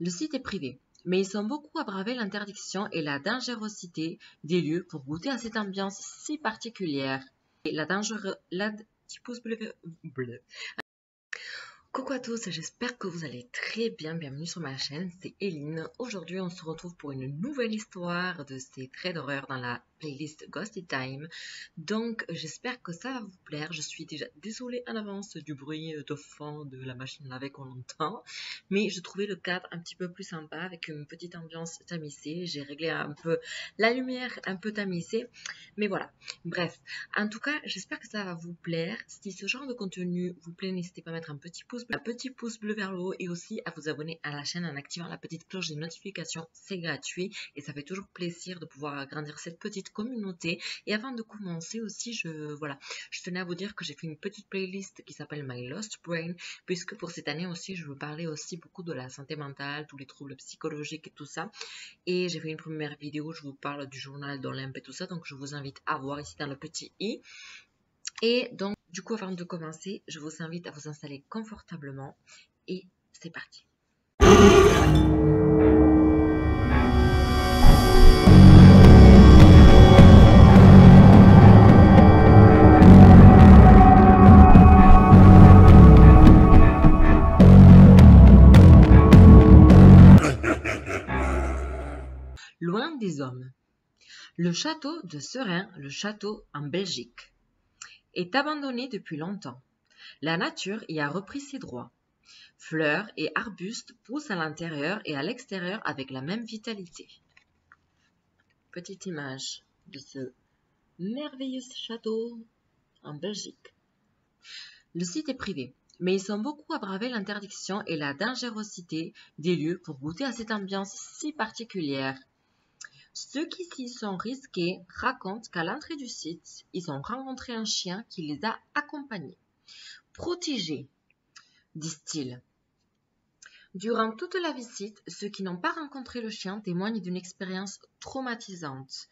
Le site est privé, mais ils sont beaucoup à braver l'interdiction et la dangerosité des lieux pour goûter à cette ambiance si particulière. Et petit pouce bleu. Coucou à tous, j'espère que vous allez très bien. Bienvenue sur ma chaîne, c'est Eline. Aujourd'hui, on se retrouve pour une nouvelle histoire de ces traits d'horreur dans la playlist Ghosty Time. Donc, j'espère que ça va vous plaire. Je suis déjà désolée en avance du bruit de fond de la machine à laver qu'on entend, mais je trouvais le cadre un petit peu plus sympa avec une petite ambiance tamisée. J'ai réglé un peu la lumière, un peu tamisée, mais voilà. Bref, en tout cas, j'espère que ça va vous plaire. Si ce genre de contenu vous plaît, n'hésitez pas à mettre un petit pouce bleu vers le haut et aussi à vous abonner à la chaîne en activant la petite cloche des notifications. C'est gratuit et ça fait toujours plaisir de pouvoir agrandir cette petite communauté. Et avant de commencer aussi, je tenais à vous dire que j'ai fait une petite playlist qui s'appelle My Lost Brain, puisque pour cette année aussi, je veux parler aussi beaucoup de la santé mentale, tous les troubles psychologiques et tout ça. Et j'ai fait une première vidéo où je vous parle du journal d'Olympe et tout ça, donc je vous invite à voir ici dans le petit i. Et donc, du coup, avant de commencer, je vous invite à vous installer confortablement et c'est parti. Loin des hommes. Le château de Serein, le château en Belgique, est abandonné depuis longtemps. La nature y a repris ses droits. Fleurs et arbustes poussent à l'intérieur et à l'extérieur avec la même vitalité. Petite image de ce merveilleux château en Belgique. Le site est privé, mais ils sont beaucoup à braver l'interdiction et la dangerosité des lieux pour goûter à cette ambiance si particulière. Ceux qui s'y sont risqués racontent qu'à l'entrée du site, ils ont rencontré un chien qui les a accompagnés. Protégés, disent-ils. Durant toute la visite, ceux qui n'ont pas rencontré le chien témoignent d'une expérience traumatisante,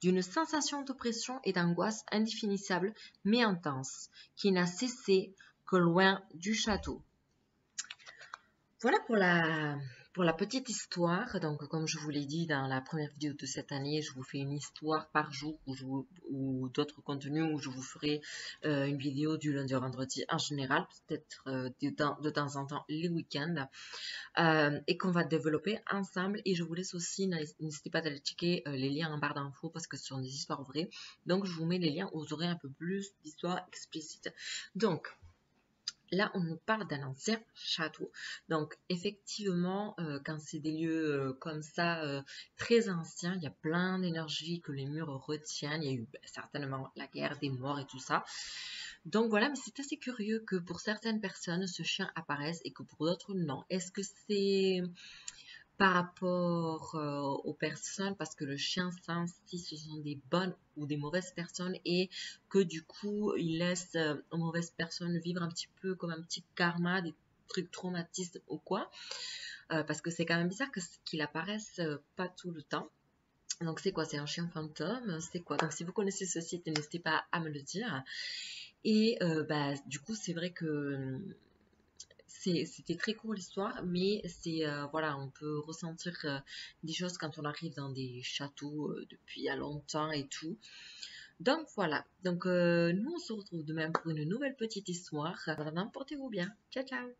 d'une sensation d'oppression et d'angoisse indéfinissable mais intense, qui n'a cessé que loin du château. Voilà pour la petite histoire. Donc, comme je vous l'ai dit dans la première vidéo de cette année, je vous fais une histoire par jour ou d'autres contenus où je vous ferai une vidéo du lundi au vendredi en général, peut-être de temps en temps les week-ends, et qu'on va développer ensemble. Et je vous laisse aussi, n'hésitez pas à aller checker les liens en barre d'infos parce que ce sont des histoires vraies. Donc, je vous mets les liens où vous aurez un peu plus d'histoires explicites. Donc, là, on nous parle d'un ancien château. Donc, effectivement, quand c'est des lieux comme ça, très anciens, il y a plein d'énergie que les murs retiennent. Il y a eu certainement la guerre des morts et tout ça. Donc voilà, mais c'est assez curieux que pour certaines personnes, ce chien apparaisse et que pour d'autres, non. Est-ce que c'est par rapport aux personnes, parce que le chien sent si ce sont des bonnes ou des mauvaises personnes et que du coup il laisse aux mauvaises personnes vivre un petit peu comme un petit karma, des trucs traumatistes ou quoi, parce que c'est quand même bizarre qu'il apparaisse pas tout le temps. Donc c'est quoi? C'est un chien fantôme? C'est quoi? Donc si vous connaissez ce site, n'hésitez pas à me le dire. Et du coup c'est vrai que c'était très court l'histoire, mais c'est voilà, on peut ressentir des choses quand on arrive dans des châteaux depuis il y a longtemps et tout. Donc voilà, donc nous on se retrouve demain pour une nouvelle petite histoire. Portez-vous bien, ciao ciao.